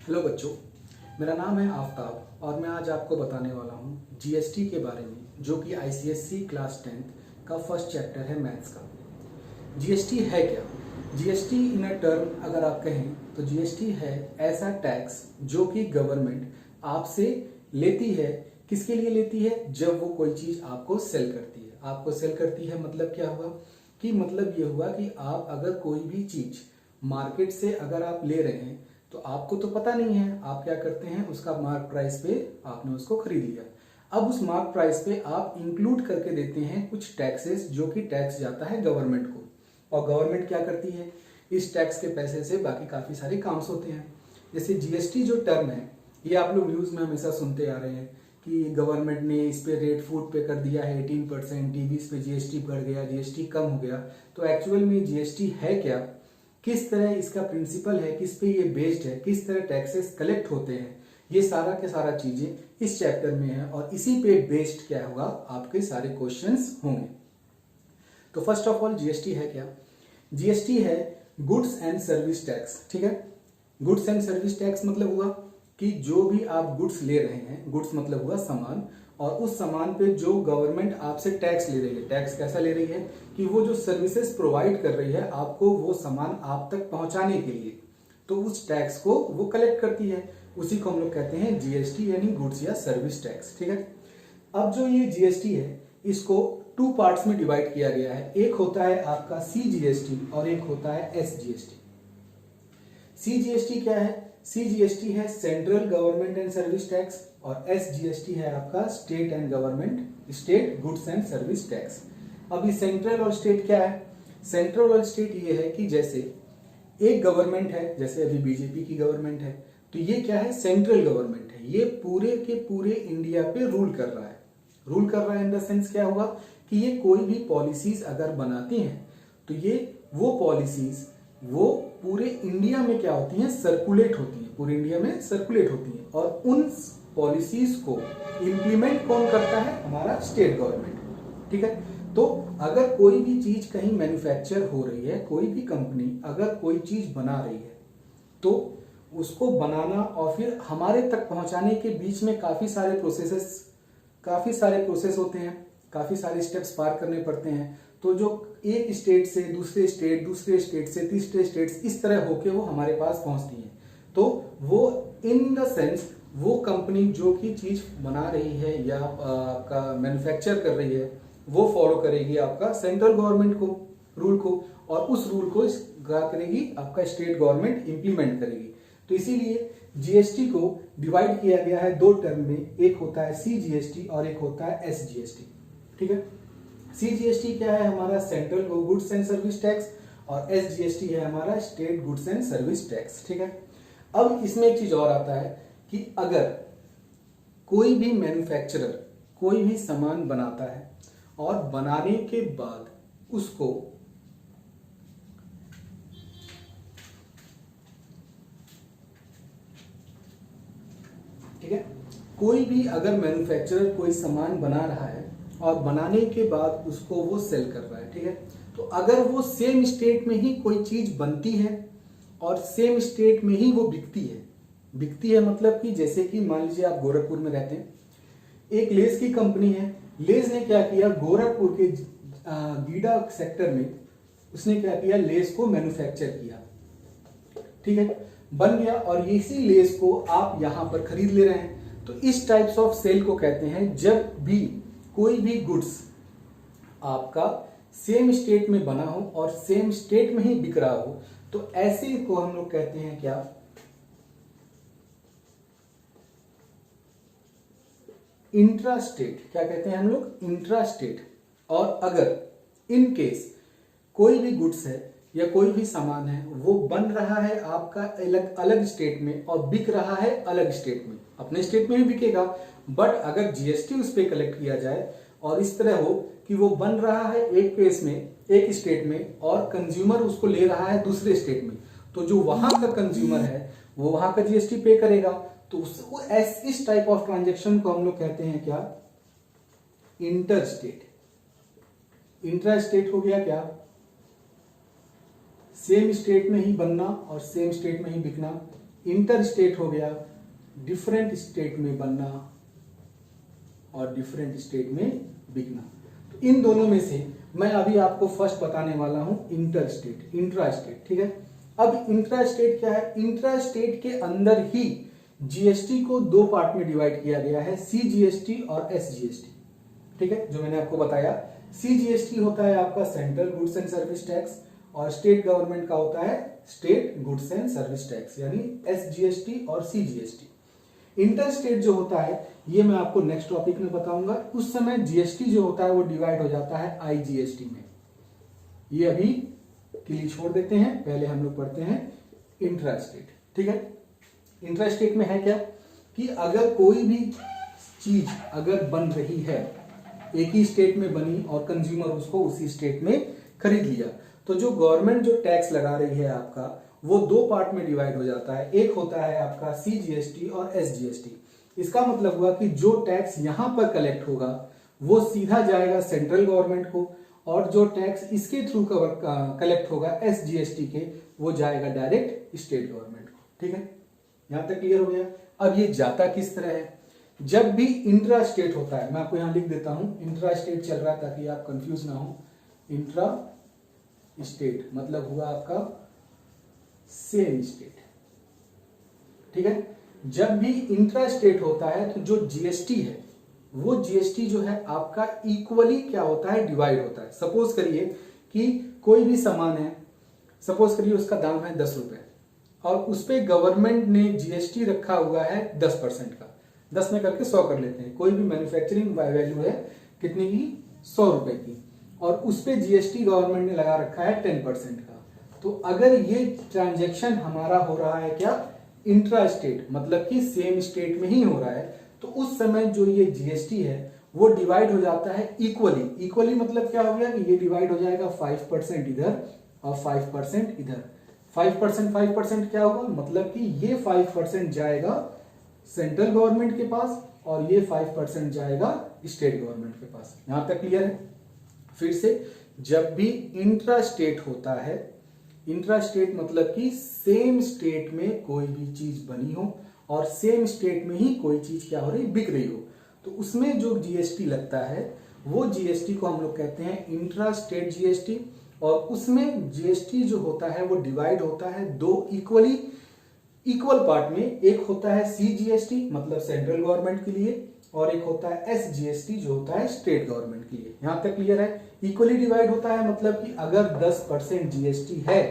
Hello बच्चों, मेरा नाम है आफ्ताब और मैं आज आपको बताने वाला हूँ जीएसटी के बारे में, जो कि आईसीएसई क्लास 10th का फर्स्ट चैप्टर है मैथ्स का। जीएसटी है क्या? जीएसटी इन अ टर्म अगर आप कहें तो जीएसटी है ऐसा टैक्स जो कि गवर्नमेंट आपसे लेती है। किसके लिए लेती है? जब वो कोई चीज आपको सेल करती है। आपको सेल करती है मतलब क्या हुआ कि मतलब ये हुआ कि आप अगर कोई भी चीज मार्केट से अगर आप ले रहे हैं तो आपको तो पता नहीं है, आप क्या करते हैं, उसका मार्क प्राइस पे आपने उसको खरीद लिया। अब उस मार्क प्राइस पे आप इंक्लूड करके देते हैं कुछ टैक्सेस, जो कि टैक्स जाता है गवर्नमेंट को। और गवर्नमेंट क्या करती है, इस टैक्स के पैसे से बाकी काफी सारे काम्स होते हैं। जैसे जीएसटी जो टर्म है, ये आप लोग न्यूज में हमेशा सुनते आ रहे हैं कि गवर्नमेंट ने इस पे रेट फूड पे कर दिया है 18%, टीवीज पे जीएसटी बढ़ गया, जीएसटी कम हो गया। तो एक्चुअल में जीएसटी है क्या, किस तरह इसका प्रिंसिपल है, किस पे ये बेस्ड है, किस तरह टैक्सेस कलेक्ट होते हैं, ये सारा के सारा चीजें इस चैप्टर में है और इसी पे बेस्ड क्या होगा, आपके सारे क्वेश्चंस होंगे। तो फर्स्ट ऑफ ऑल जीएसटी है क्या? जीएसटी है गुड्स एंड सर्विस टैक्स। ठीक है, गुड्स एंड सर्विस टैक्स मतलब हुआ कि जो भी आप गुड्स ले रहे हैं, गुड्स मतलब हुआ सामान, और उस सामान पे जो गवर्नमेंट आपसे टैक्स ले रही है। टैक्स कैसा ले रही है कि वो जो सर्विसेज प्रोवाइड कर रही है आपको वो सामान आप तक पहुंचाने के लिए, तो उस टैक्स को वो कलेक्ट करती है। उसी को हम लोग कहते हैं जीएसटी, यानी गुड्स या सर्विस टैक्स। ठीक है, अब जो ये जीएसटी है इसको टू पार्ट्स में डिवाइड किया गया है। एक होता है आपका सीजीएसटी और एक होता है एसजीएसटी। सीजीएसटी क्या है? सीजीएसटी है central government and service tax और एसजीएसटी है आपका state and government, state goods and service tax. अभी सेंट्रल और स्टेट क्या है? सेंट्रल और स्टेट ये है कि जैसे एक गवर्नमेंट है, जैसे अभी बीजेपी की गवर्नमेंट है, तो ये क्या है? सेंट्रल गवर्नमेंट है। ये पूरे के पूरे इंडिया पे रूल कर रहा है। रूल कर रहा है इन द सेंस क्या होगा कि ये कोई भी पॉलिसीज अगर बनाती हैं तो ये वो पॉलिसीज वो पूरे इंडिया में क्या होती हैं? सर्कुलेट होती हैं, पूरे इंडिया में सर्कुलेट होती हैं। और उन पॉलिसीज को इंप्लीमेंट कौन करता है? हमारा स्टेट गवर्नमेंट। ठीक है, तो अगर कोई भी चीज कहीं मैन्युफैक्चर हो रही है, कोई भी कंपनी अगर कोई चीज बना रही है, तो उसको बनाना और फिर हमारे तक पहुंचाने के बीच में काफी सारे प्रोसेस होते हैं, काफी सारे स्टेप्स पार करने पड़ते हैं। तो जो एक स्टेट से दूसरे स्टेट, दूसरे स्टेट से तीसरे स्टेट, इस तरह होके वो हमारे पास पहुंचती है। तो वो इन द सेंस वो कंपनी जो की चीज बना रही है या आपका मैन्युफैक्चर कर रही है, वो फॉलो करेगी आपका सेंट्रल गवर्नमेंट को, रूल को, और उस रूल को क्या करेगी? आपका स्टेट गवर्नमेंट इंप्लीमेंट करेगी। तो इसीलिए जीएसटी को डिवाइड किया गया है दो टर्म में, एक होता है सीजीएसटी और एक होता है एसजीएसटी। ठीक है, सीजीएसटी क्या है? हमारा central goods and service tax, और एसजीएसटी है हमारा state goods and service tax. ठीक है, अब इसमें एक चीज और आता है कि अगर कोई भी मैन्युफैक्चरर कोई भी सामान बनाता है और बनाने के बाद उसको ठीक है, कोई भी अगर मैन्युफैक्चरर कोई सामान बना रहा है और बनाने के बाद उसको वो सेल कर रहा है, ठीक है, तो अगर वो सेम स्टेट में ही कोई चीज बनती है और सेम स्टेट में ही वो बिकती है मतलब कि जैसे कि मान लीजिए आप गोरखपुर में रहते हैं, एक लेस की कंपनी है, लेस ने क्या किया, गोरखपुर के गीडा सेक्टर में उसने क्या किया, लेस को मैन्युफैक्चर किया। ठीक है, बन गया और इसी लेस को आप यहां पर खरीद ले रहे हैं। तो इस टाइप्स ऑफ सेल को कहते हैं जब भी कोई भी गुड्स आपका सेम स्टेट में बना हो और सेम स्टेट में ही बिक रहा हो, तो ऐसे को हम लोग कहते हैं क्या? Intra state. क्या कहते हैं हम लोग? Intra state. और अगर इन केस कोई भी गुड्स है या कोई भी सामान है वो बन रहा है आपका अलग अलग स्टेट में और बिक रहा है अलग स्टेट में, अपने स्टेट में भी बिकेगा, बट अगर जीएसटी उस पर कलेक्ट किया जाए और इस तरह हो कि वो बन रहा है एक केस में एक स्टेट में और कंज्यूमर उसको ले रहा है दूसरे स्टेट में, तो जो वहां का कंज्यूमर है वो वहां का जीएसटी पे करेगा। तो इस टाइप ऑफ ट्रांजेक्शन को हम लोग कहते हैं क्या? Inter state. इंट्रा स्टेट हो गया क्या? सेम स्टेट में ही बनना और सेम स्टेट में ही बिकना। इंटर स्टेट हो गया डिफरेंट स्टेट में बनना और डिफरेंट स्टेट में बिकना। तो इन दोनों में से मैं अभी आपको फर्स्ट बताने वाला हूं इंटर स्टेट, इंट्रा स्टेट। ठीक है, अब इंट्रा स्टेट क्या है? इंट्रा स्टेट के अंदर ही जीएसटी को दो पार्ट में डिवाइड किया गया है, सीजीएसटी और एसजीएसटी। ठीक है, जो मैंने आपको बताया, सीजीएसटी होता है आपका central goods and service tax और स्टेट गवर्नमेंट का होता है state goods and service tax, यानी एसजीएसटी और सीजीएसटी। इंटर स्टेट जो होता है ये मैं आपको नेक्स्ट टॉपिक में बताऊंगा। उस समय जीएसटी जो होता है वो डिवाइड हो जाता है आईजीएसटी में। ये अभी के लिए छोड़ देते हैं, पहले हम लोग पढ़ते हैं इंट्रा स्टेट। ठीक है, इंट्रा स्टेट में है क्या कि अगर कोई भी चीज अगर बन रही है, एक ही स्टेट में बनी और कंज्यूमर उसको उसी स्टेट में खरीद लिया, तो जो गवर्नमेंट जो टैक्स लगा रही है आपका, वो दो पार्ट में डिवाइड हो जाता है। एक होता है आपका सीजीएसटी और एसजीएसटी। इसका मतलब हुआ कि जो टैक्स यहां पर कलेक्ट होगा वो सीधा जाएगा सेंट्रल गवर्नमेंट को, और जो टैक्स इसके थ्रू कलेक्ट होगा एसजीएसटी के, वो जाएगा डायरेक्ट स्टेट गवर्नमेंट को। ठीक है, यहां तक क्लियर हो गया। अब ये जाता किस तरह है? जब भी इंट्रा स्टेट होता है, मैं आपको यहां लिख देता हूं, इंट्रा स्टेट चल रहा है ताकि आप कंफ्यूज ना हो। इंट्रा स्टेट मतलब हुआ आपका सेम स्टेट। ठीक है, जब भी इंट्रा स्टेट होता है तो जो जीएसटी है वो जीएसटी जो है आपका इक्वली क्या होता है? डिवाइड होता है। सपोज करिए कि कोई भी सामान है, सपोज करिए उसका दाम है 10 रुपए और उस पे गवर्नमेंट ने जीएसटी रखा हुआ है 10% का, 10 में करके 100 कर लेते हैं। कोई भी मैन्युफैक्चरिंग वैल्यू है कितने की? 100 रुपए की, और उस पे जीएसटी गवर्नमेंट ने लगा रखा है 10% का। तो अगर ये ट्रांजैक्शन हमारा हो रहा है क्या? इंट्रा स्टेट, मतलब कि सेम स्टेट में ही हो रहा है, तो उस समय जो ये जीएसटी है वो डिवाइड हो जाता है इक्वली। इक्वली मतलब क्या हो गया कि ये डिवाइड हो जाएगा 5% इधर और 5% इधर। 5% क्या होगा? मतलब कि ये 5% जाएगा सेंट्रल गवर्नमेंट के पास और ये 5% जाएगा स्टेट गवर्नमेंट के पास। यहां तक क्लियर है? फिर से, जब भी इंट्रा स्टेट होता है, इंट्रा स्टेट मतलब कि सेम स्टेट में कोई भी चीज बनी हो और सेम स्टेट में ही कोई चीज क्या हो रही? बिक रही हो, तो उसमें जो जीएसटी लगता है वो जीएसटी को हम लोग कहते हैं इंट्रा स्टेट जीएसटी। और उसमें जीएसटी जो होता है वो डिवाइड होता है दो इक्वल पार्ट में। एक होता है सीजीएसटी मतलब सेंट्रल गवर्नमेंट के लिए, और एक होता है एसजीएसटी जो होता है स्टेट गवर्नमेंट के लिए। यहां तक क्लियर है? इक्वली डिवाइड होता है मतलब कि अगर 10% जीएसटी है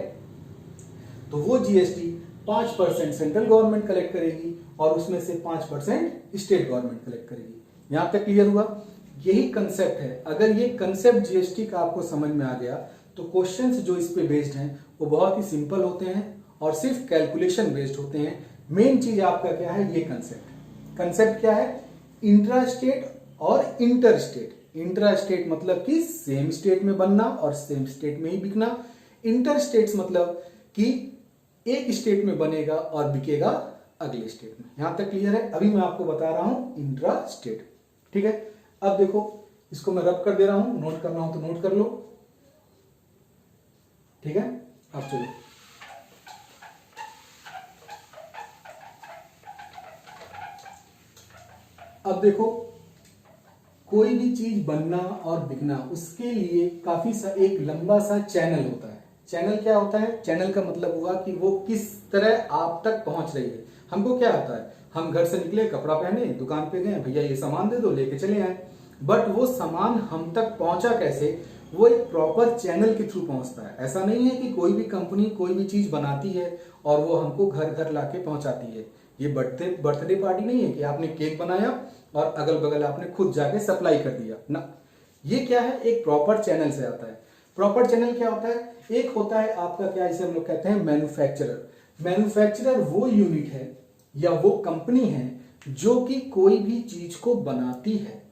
तो वो जीएसटी 5% सेंट्रल गवर्नमेंट कलेक्ट करेगी और उसमें से 5% स्टेट गवर्नमेंट कलेक्ट करेगी। यहां तक क्लियर हुआ? यही कंसेप्ट है। अगर ये कंसेप्ट जीएसटी का आपको समझ में आ गया तो क्वेश्चंस जो इस पे बेस्ड हैं वो बहुत ही सिंपल होते हैं और सिर्फ कैलकुलेशन बेस्ड होते हैं। मेन चीज आपका क्या है? ये कंसेप्ट क्या है? इंट्रा स्टेट और इंटर स्टेट। इंट्रा स्टेट मतलब कि सेम स्टेट में बनना और सेम स्टेट में ही बिकना। इंटर स्टेट्स मतलब कि एक स्टेट में बनेगा और बिकेगा अगले स्टेट में। यहां तक क्लियर है? अभी मैं आपको बता रहा हूं इंट्रा स्टेट। ठीक है, अब देखो इसको मैं रब कर दे रहा हूं, नोट करना हो तो नोट कर लो। ठीक है, अब चलो अब देखो, कोई भी चीज बनना और बिकना उसके लिए काफी एक लंबा सा चैनल होता है। चैनल क्या होता है? चैनल का मतलब हुआ कि वो किस तरह आप तक पहुंच रही है। हमको क्या होता है? हम घर से निकले, कपड़ा पहने, दुकान पे गए, भैया ये सामान दे दो, लेके चले आए। बट वो सामान हम तक पहुंचा कैसे? वो एक प्रॉपर चैनल के थ्रू पहुंचता है। ऐसा नहीं है कि कोई भी कंपनी कोई भी चीज बनाती है और वो हमको घर घर लाके पहुंचाती है। ये बर्थडे पार्टी नहीं है कि आपने केक बनाया और अगल बगल आपने खुद जाके सप्लाई कर दिया ना। ये क्या है? एक प्रॉपर चैनल से आता है। प्रॉपर चैनल क्या होता है? एक होता है आपका क्या, इसे हम लोग कहते हैं मैन्युफैक्चरर। मैन्युफैक्चरर वो यूनिट है या वो कंपनी है जो कि कोई भी चीज को बनाती है।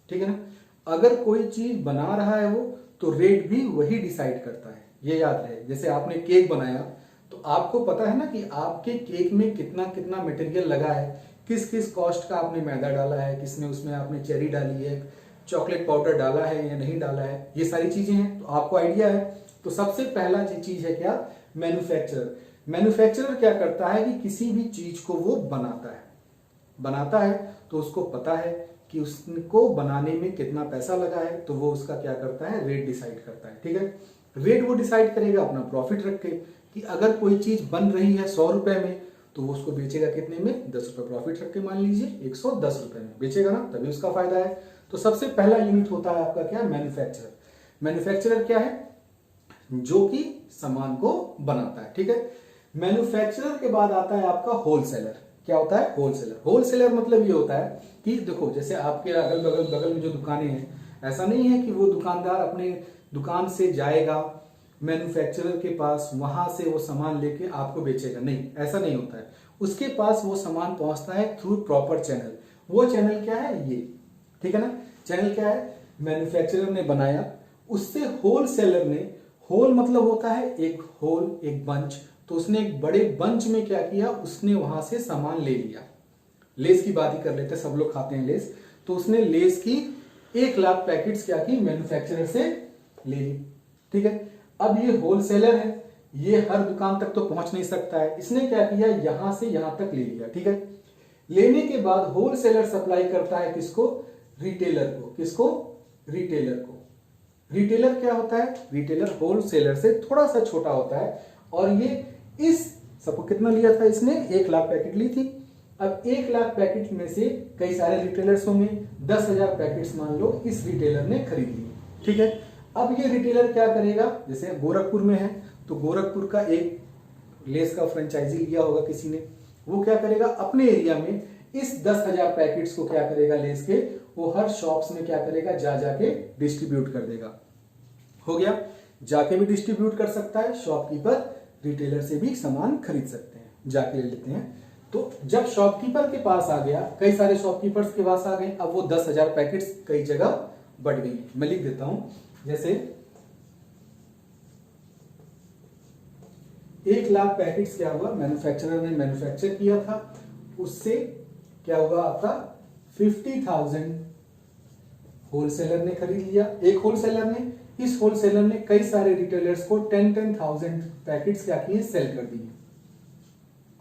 ठीक है ना? अगर कोई चीज बना रहा है वो, तो रेट भी वही डिसाइड करता है। ये याद रहे। जैसे आपने केक बनाया तो आपको पता है ना कि आपके केक में कितना कितना मटेरियल लगा है, किस किस कॉस्ट का आपने मैदा डाला है, किसने उसमें आपने चेरी डाली है, चॉकलेट पाउडर डाला है या नहीं डाला है, ये सारी चीजें हैं तो आपको आइडिया है। तो सबसे पहला चीज है क्या? मैन्युफैक्चरर। मैन्युफैक्चरर क्या करता है कि किसी भी चीज को वो बनाता है तो उसको पता है कि उसको बनाने में कितना पैसा लगा है, तो वो उसका क्या करता है, रेट डिसाइड करता है। ठीक है, रेट वो डिसाइड करेगा अपना प्रॉफिट रख के, कि अगर कोई चीज बन रही है 100 रुपए में तो वो उसको बेचेगा कितने में, 10 रुपए प्रॉफिट रख के, मान लीजिए 110 रुपए में बेचेगा ना, तभी उसका फायदा है। तो सबसे पहला यूनिट होता है आपका क्या, मैन्युफैक्चरर। मैन्युफैक्चरर क्या है, जो कि सामान को बनाता है। ठीक है, मैन्युफैक्चरर के बाद आता है आपका होलसेलर। क्या होता है, होलसेलर। होलसेलर मतलब ये होता है कि देखो, जैसे आपके अगल बगल में जो दुकानें हैं, ऐसा नहीं है कि वो दुकानदार अपने दुकान से जाएगा मैन्युफैक्चरर के पास, वहां से वो सामान लेके आपको बेचेगा, नहीं, ऐसा नहीं होता है। उसके पास वो सामान पहुंचता है थ्रू प्रॉपर चैनल। वो चैनल क्या है, ये, ठीक है ना, चैनल क्या है, मैन्युफैक्चरर ने बनाया, उससे होलसेलर ने, होल मतलब होता है एक होल, एक बंच, तो उसने एक बड़े बंच में क्या किया, उसने वहां से सामान ले लिया। लेस की बात ही कर लेते हैं, सब लोग खाते हैं लेस, तो उसने लेस की 1,00,000 पैकेट्स क्या की, मैन्युफैक्चरर से ले ली। ठीक है, अब ये होलसेलर है, ये हर दुकान तक तो पहुंच नहीं सकता है, इसने क्या किया, यहां से यहां तक ले लिया। ठीक है, लेने के बाद होलसेलर सप्लाई करता है किसको, रिटेलर को। किसको, रिटेलर को। रिटेलर क्या होता है, रिटेलर होलसेलर से थोड़ा सा छोटा होता है, और ये इस सबको कितना लिया था इसने, 1,00,000 पैकेट ली थी। अब 1,00,000 पैकेट में से कई सारे रिटेलर्स होंगे, 10,000 पैकेट्स मान लो इस रिटेलर ने खरीद लिए। ठीक है, अब ये रिटेलर क्या करेगा, जैसे गोरखपुर में है तो गोरखपुर का एक लेस का फ्रेंचाइजी लिया होगा किसी ने, वो क्या करेगा, अपने एरिया में इस 10,000 पैकेट्स को क्या करेगा, लेस के, वो हर शॉप्स में क्या करेगा, जाके डिस्ट्रीब्यूट कर देगा। हो गया, जाके भी डिस्ट्रीब्यूट कर सकता है, शॉपकीपर रिटेलर से भी सामान खरीद सकते हैं, जाके ले लेते हैं। तो जब शॉपकीपर के पास आ गया, कई सारे शॉपकीपर्स के पास आ गए, अब वो 10,000 पैकेट्स कई जगह बढ़ गई। मैं लिख देता हूं, जैसे 1,00,000 पैकेट्स क्या हुआ, मैन्युफैक्चरर ने मैन्युफैक्चर किया था, उससे क्या हुआ आपका 50,000 होलसेलर ने खरीद लिया। एक होलसेलर ने, इस होलसेलर ने कई सारे रिटेलर्स को 10,000 पैकेट्स क्या किए, सेल कर दिए।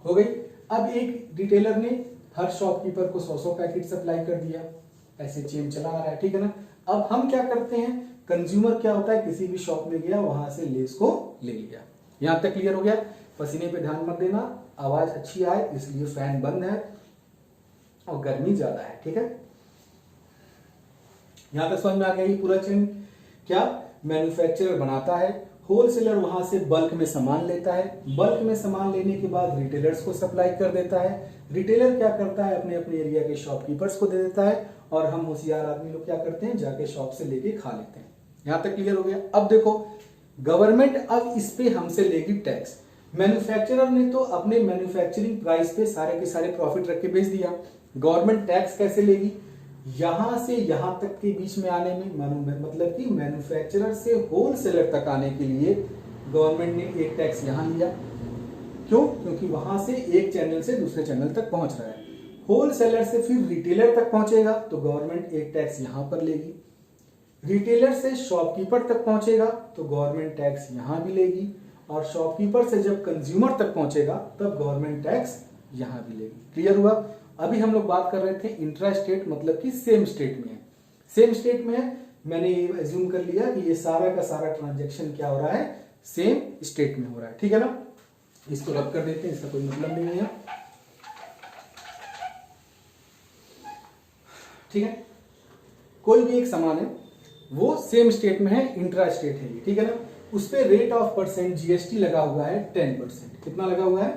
हो गई। अब एक रिटेलर ने हर शॉपकीपर को 100 पैकेट सप्लाई कर दिया, ऐसे चेन चला आ रहा है। ठीक है ना, अब हम क्या करते हैं, कंज्यूमर क्या होता है, किसी भी शॉप में गया, वहां से लेस को ले लिया। यहां तक क्लियर हो गया। पसीने पे ध्यान मत देना, आवाज अच्छी आए इसलिए फैन बंद है और गर्मी ज्यादा है। ठीक है, यहां तक समझ में आ गया। ये पूरा चेन क्या, मैन्युफैक्चरर बनाता है, होलसेलर वहां से बल्क में सामान लेता है, बल्क में सामान लेने के बाद रिटेलर्स को सप्लाई कर देता है, रिटेलर क्या करता है, अपने अपने एरिया के शॉपकीपर्स को दे देता है, और हम होशियार आदमी लोग क्या करते हैं, जाके शॉप से लेके खा लेते हैं। यहां तक क्लियर हो गया। अब देखो, गवर्नमेंट अब इस पे हमसे लेगी टैक्स। मैन्युफैक्चरर ने तो अपने मैन्युफैक्चरिंग प्राइस पे सारे के सारे प्रॉफिट रख के बेच दिया, गवर्नमेंट टैक्स कैसे लेगी, यहां से यहां तक के बीच में आने में, मतलब कि मैन्युफैक्चरर से होलसेलर तक आने के लिए गवर्नमेंट ने एक टैक्स यहां लिया। क्यों, क्योंकि वहां से एक चैनल से दूसरे चैनल तक पहुंच रहा है, होलसेलर से फिर रिटेलर तक पहुंचेगा तो गवर्नमेंट एक टैक्स यहां पर लेगी, रिटेलर से शॉपकीपर तक पहुंचेगा तो गवर्नमेंट टैक्स यहां भी लेगी, और शॉपकीपर से जब कंज्यूमर तक पहुंचेगा तब गवर्नमेंट टैक्स यहां भी लेगी। क्लियर हुआ। अभी हम लोग बात कर रहे थे इंट्रा स्टेट, मतलब कि सेम स्टेट में है, सेम स्टेट में है, मैंने ये एज्यूम कर लिया कि ये सारा का सारा ट्रांजैक्शन क्या हो रहा है, सेम स्टेट में हो रहा है। ठीक है ना, इसको रद्द कर देते हैं, इसका कोई मतलब नहीं है। ठीक है, कोई भी एक सामान है वो सेम स्टेट में है, इंट्रा स्टेट है ये, ठीक है ना, उस पे रेट ऑफ परसेंट जीएसटी लगा हुआ है 10%। कितना लगा हुआ है,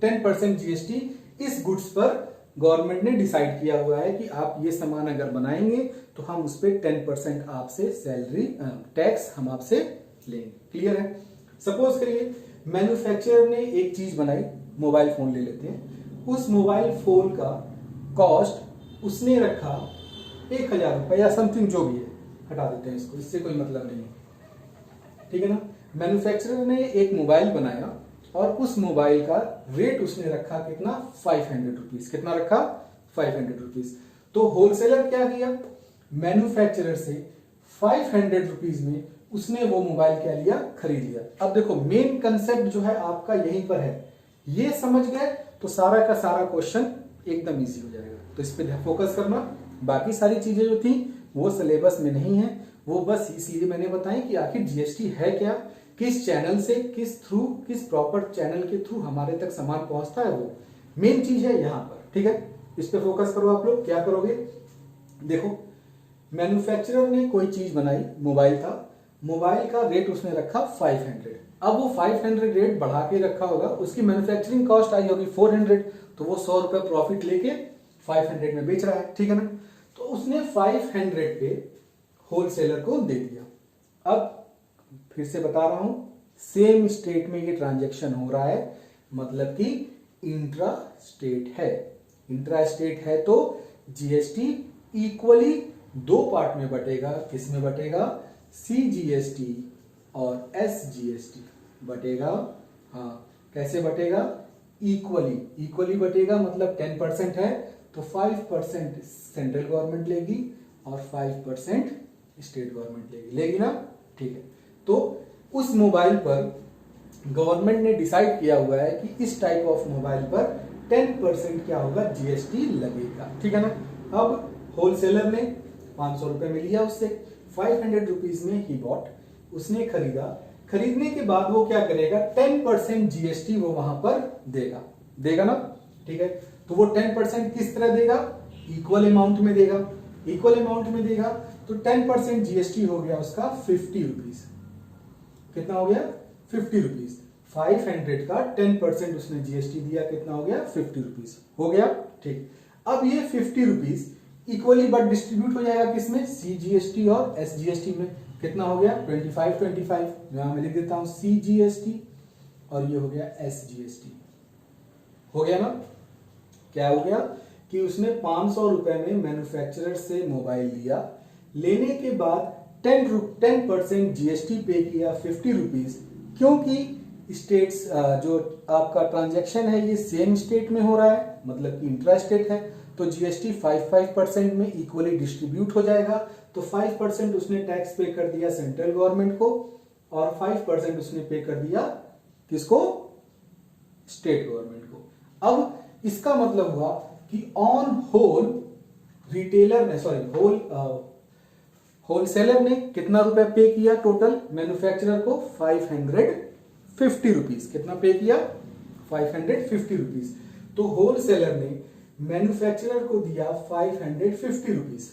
10% जीएसटी इस गुड्स पर गवर्नमेंट ने डिसाइड किया हुआ है कि आप ये सामान अगर बनाएंगे तो हम उस पर 10% आपसे सैलरी टैक्स हम आपसे लेंगे। क्लियर है। सपोज करिए मैन्युफैक्चरर ने एक चीज बनाई, मोबाइल फोन ले लेते हैं, उस मोबाइल फोन का कॉस्ट उसने रखा 1,000 रुपए या समथिंग जो भी है, हटा देते हैं इसको, इससे कोई मतलब नहीं है। ठीक है ना, मैन्युफैक्चरर ने एक मोबाइल बनाया और उस मोबाइल का रेट उसने रखा कितना, 500 रुपीज। कितना रखा, 500 रुपीज। तो होलसेलर क्या किया, मैन्युफैक्चरर से 500 रुपीज में उसने वो मोबाइल क्या लिया, खरीद लिया। अब देखो मेन कंसेप्ट जो है आपका यहीं पर है, ये समझ गए तो सारा का सारा क्वेश्चन एकदम इजी हो जाएगा। तो इस पे फोकस करना, बाकी सारी चीजें जो थी वो सिलेबस में नहीं है, वो बस इसलिए मैंने बताई कि आखिर जीएसटी है क्या, किस चैनल से, किस प्रॉपर चैनल के थ्रू हमारे तक सामान पहुंचता है, वो मेन चीज है यहाँ पर। ठीक है, इस पे फोकस करो। आप लोग क्या करोगे, देखो मैन्युफैक्चरर ने कोई चीज बनाई, मोबाइल का रेट उसने रखा 500। अब वो 500 रेट बढ़ा के रखा होगा, उसकी मैन्युफैक्चरिंग कॉस्ट आई होगी 400, तो वो 100 रुपए प्रॉफिट लेके 500 में बेच रहा है। ठीक है ना, तो उसने 500 पे होलसेलर को दे दिया। अब फिर से बता रहा हूं, सेम स्टेट में ये ट्रांजैक्शन हो रहा है, मतलब कि इंट्रा स्टेट है। इंट्रा स्टेट है तो जीएसटी इक्वली दो पार्ट में बटेगा। किस में बटेगा, सीजीएसटी और एसजीएसटी बटेगा। हाँ, कैसे बटेगा, इक्वली बटेगा, मतलब 10% है तो 5% सेंट्रल गवर्नमेंट लेगी और 5% स्टेट गवर्नमेंट लेगी ना। ठीक है, तो उस मोबाइल पर गवर्नमेंट ने डिसाइड किया हुआ है कि इस टाइप ऑफ मोबाइल पर 10% क्या होगा, जीएसटी लगेगा। ठीक है ना। अब होलसेलर ने 500 रुपए में लिया उससे, 500 रुपीज में ही बॉट, उसने खरीदा। खरीदने के बाद वो क्या करेगा, 10% जीएसटी वो वहां पर देगा ना। ठीक है, तो वो 10% किस तरह देगा, इक्वल अमाउंट में देगा। तो 10% जीएसटी हो गया उसका 50 रुपीज। कितना हो गया, 50 रुपीज। 500 का 10% उसने जीएसटी दिया, कितना हो गया, 50 रुपीज हो गया। ठीक, अब ये 50 रुपीज इक्वली बट डिस्ट्रीब्यूट हो जाएगा किसमें, सीजीएसटी और एसजीएसटी में। कितना हो गया, 25। यहां मैं लिख देता हूं सीजीएसटी और ये हो गया एसजीएसटी। हो गया ना। क्या हो गया कि उसने 500 रुपए में मैन्युफैक्चरर से मोबाइल लिया, लेने के बाद 10% जीएसटी पे किया 50 रुपीज, क्योंकि स्टेट्स जो आपका ट्रांजैक्शन है ये सेम स्टेट में हो रहा है, मतलब कि इंट्रा स्टेट है, तो जीएसटी 5% में इक्वली डिस्ट्रीब्यूट हो जाएगा। तो 5% उसने टैक्स पे कर दिया सेंट्रल गवर्नमेंट को और 5% उसने पे कर दिया किसको, स्टेट गवर्नमेंट को। अब इसका मतलब हुआ कि ऑन होल रिटेलर ने, होलसेलर ने कितना रुपए पे किया टोटल मैन्युफैक्चरर को, 550 रुपीज। कितना पे किया, 550 रुपीज। तो होलसेलर ने मैन्युफैक्चरर को दिया 550 रुपीज।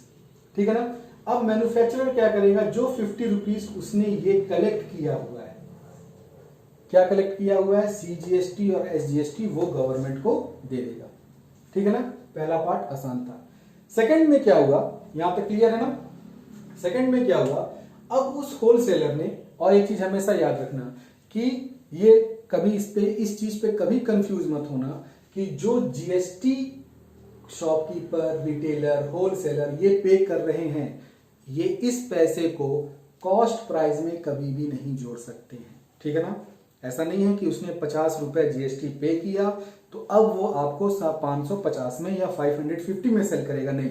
ठीक है ना। अब मैन्युफैक्चरर क्या करेगा, जो 50 रुपीज उसने ये कलेक्ट किया हुआ है, क्या कलेक्ट किया हुआ है, सीजीएसटी और एसजीएसटी, वो गवर्नमेंट को दे देगा। ठीक है ना, पहला पार्ट आसान था। सेकंड में क्या हुआ, यहां तक क्लियर है ना। सेकंड में क्या हुआ, अब उस होलसेलर ने, और एक चीज हमेशा याद रखना कि ये कभी इस चीज पे कभी कंफ्यूज मत होना कि जो जीएसटी शॉपकीपर, रिटेलर, होलसेलर ये पे कर रहे हैं, ये इस पैसे को कॉस्ट प्राइस में कभी भी नहीं जोड़ सकते हैं। ठीक है ना। ऐसा नहीं है कि उसने 50 रुपए जीएसटी पे किया तो अब वो आपको 550 में या 550 में सेल करेगा, नहीं।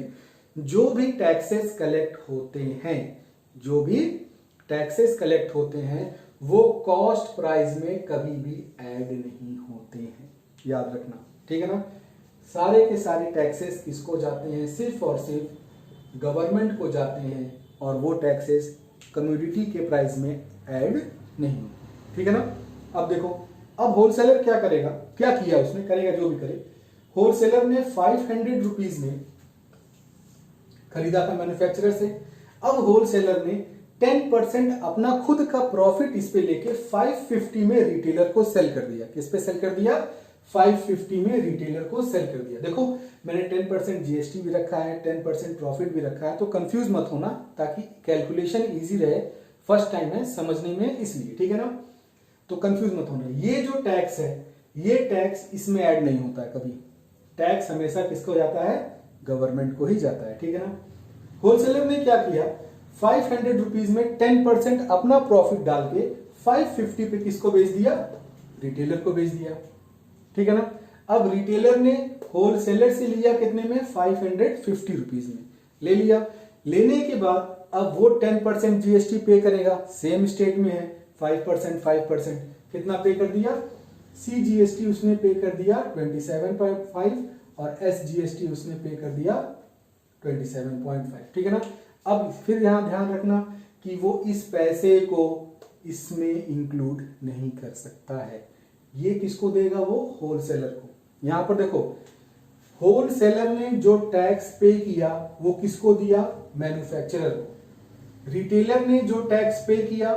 जो भी टैक्सेस कलेक्ट होते हैं वो कॉस्ट प्राइस में कभी भी ऐड नहीं होते हैं, याद रखना। ठीक है ना। सारे के सारे टैक्सेस किसको जाते हैं, सिर्फ और सिर्फ गवर्नमेंट को जाते हैं, और वो टैक्सेस कम्युनिटी के प्राइस में ऐड नहीं। ठीक है ना। अब देखो, अब होलसेलर क्या करेगा, क्या किया उसने, करेगा जो भी करे। होलसेलर ने 500 रुपीज में खरीदा था मैन्युफैक्चरर से। अब होलसेलर ने 10% अपना खुद का प्रॉफिट इस पे लेके 550 में रिटेलर को सेल कर दिया। किस पे सेल कर दिया, 550 में रिटेलर को सेल कर दिया। देखो मैंने 10% जीएसटी भी रखा है, 10% प्रॉफिट भी रखा है, तो कंफ्यूज मत होना ताकि कैलकुलेशन इजी रहे। फर्स्ट टाइम है समझने में, इसलिए। ठीक है ना, तो कंफ्यूज मत होना। ये जो टैक्स है, ये टैक्स इसमें ऐड नहीं होता है कभी। टैक्स हमेशा किसको जाता है, गवर्नमेंट को ही जाता है। ठीक है ना। होलसेलर ने क्या किया, 500 रुपीज में 10% अपना प्रॉफिट डाल के 550 पे किसको बेच दिया, रिटेलर को बेच दिया। ठीक है ना। अब रिटेलर ने होलसेलर से लिया कितने में, 550 रुपीज में ले लिया। लेने के बाद अब वो 10% जीएसटी पे करेगा, सेम स्टेट में है, 5%, कितना पे कर दिया? सी जीएसटी उसने पे कर दिया 27.5 और एस जीएसटी उसने पे कर दिया 27.5, ठीक है ना। अब फिर यहां ध्यान रखना कि वो इस पैसे को इसमें इंक्लूड नहीं कर सकता है। ये किसको देगा? वो होलसेलर को। यहां पर देखो, होलसेलर ने जो टैक्स पे किया वो किसको दिया? मैन्युफैक्चरर को। रिटेलर ने जो टैक्स पे किया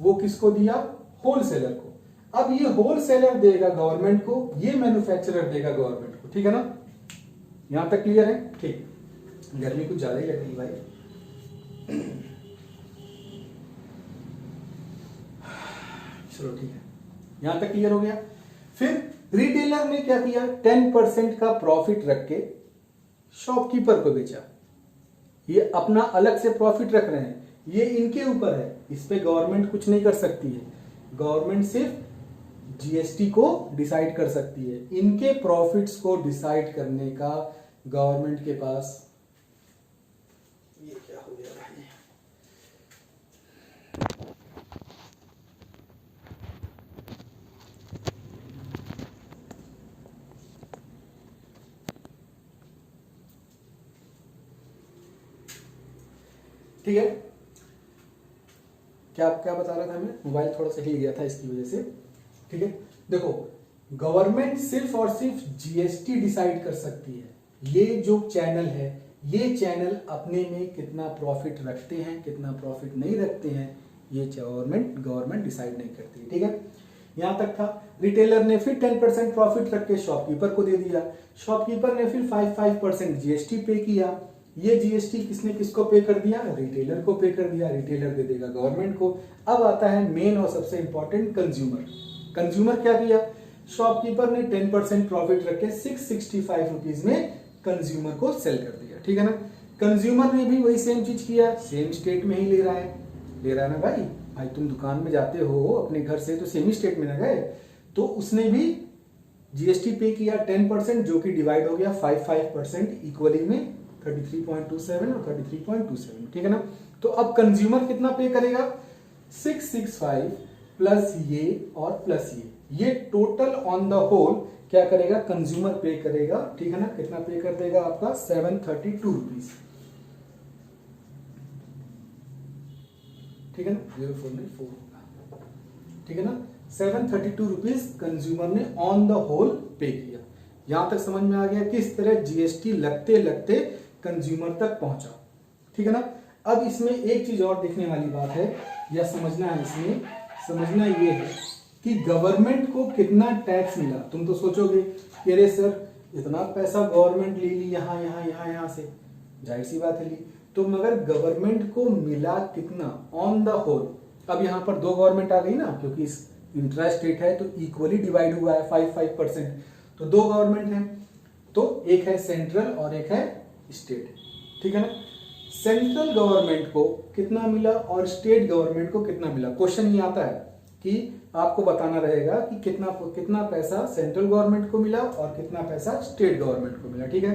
वो किसको दिया? होलसेलर को। अब ये होलसेलर देगा गवर्नमेंट को, ये मैन्युफैक्चरर देगा गवर्नमेंट को, ठीक है ना। यहां तक क्लियर है? ठीक। गर्मी कुछ ज्यादा ही लग रही भाई। चलो ठीक है, यहां तक क्लियर हो गया। फिर रिटेलर ने क्या किया? 10% का प्रॉफिट रख के शॉपकीपर को बेचा। ये अपना अलग से प्रॉफिट रख रहे हैं, ये इनके ऊपर है, इस पे गवर्नमेंट कुछ नहीं कर सकती है। गवर्नमेंट सिर्फ जीएसटी को डिसाइड कर सकती है। इनके प्रॉफिट्स को डिसाइड करने का गवर्नमेंट के पास, ये क्या हो गया भाई, ठीक है। क्या क्या बता रहा था मैं? मोबाइल थोड़ा सा हिल गया था इसकी वजह से, ठीक है। देखो, गवर्नमेंट सिर्फ और सिर्फ जीएसटी डिसाइड कर सकती है। ये जो चैनल है, ये चैनल अपने में कितना प्रॉफिट रखते हैं, कितना प्रॉफिट नहीं रखते हैं, ये गवर्नमेंट डिसाइड नहीं करती है, ठीक है। यहां तक था। रिटेलर ने फिर 10% प्रॉफिट रख के शॉपकीपर को दे दिया। शॉपकीपर ने फिर 5% जीएसटी पे किया। ये जीएसटी किसने किसको पे कर दिया? रिटेलर को पे कर दिया। रिटेलर दे देगा गवर्नमेंट को। अब आता है मेन और सबसे इंपॉर्टेंट, कंज्यूमर। कंज्यूमर क्या किया? शॉपकीपर ने 10% प्रॉफिट रख के 665 रुपीज में कंज्यूमर को सेल कर दिया, ठीक है ना। कंज्यूमर ने भी वही सेम चीज किया, सेम स्टेट में ही ले रहा है ना भाई। भाई तुम दुकान में जाते हो अपने घर से तो सेम ही स्टेट में ना गए, तो उसने भी जीएसटी पे किया 10%, जो कि डिवाइड हो गया 5% इक्वली में 33.27 और 33.27, ठीक है ना। तो अब कंज्यूमर कितना पे करेगा? 665 प्लस ये और प्लस ये टोटल ऑन द होल क्या करेगा? कंज्यूमर पे करेगा, ठीक है ना। कितना पे कर देगा? आपका 732 रुपीज, ठीक है ना। 04 नहीं 4 होगा, ठीक है ना। 732 रुपीज कंज्यूमर ने ऑन द होल पे किया। यहां तक समझ में आ गया किस तरह जीएसटी लगते लगते कंज्यूमर तक पहुंचा, ठीक है ना। अब इसमें एक चीज और देखने वाली बात है या समझना है, इसमें समझना ये है कि गवर्नमेंट को कितना टैक्स मिला। तुम तो सोचोगे कि अरे सर इतना पैसा गवर्नमेंट ले ली यहां से, जाहिर सी बात है ली, तो मगर गवर्नमेंट को मिला कितना ऑन द होल? अब यहां पर दो गवर्नमेंट आ गई ना, क्योंकि इस इंट्रा स्टेट है तो इक्वली डिवाइड हुआ है 5%, तो दो गवर्नमेंट है, तो एक है सेंट्रल और एक है स्टेट, ठीक है ना। सेंट्रल गवर्नमेंट को कितना मिला और स्टेट गवर्नमेंट को कितना मिला? क्वेश्चन ये आता है कि आपको बताना रहेगा कि कितना पैसा सेंट्रल गवर्नमेंट को मिला और कितना पैसा स्टेट गवर्नमेंट को मिला, ठीक है।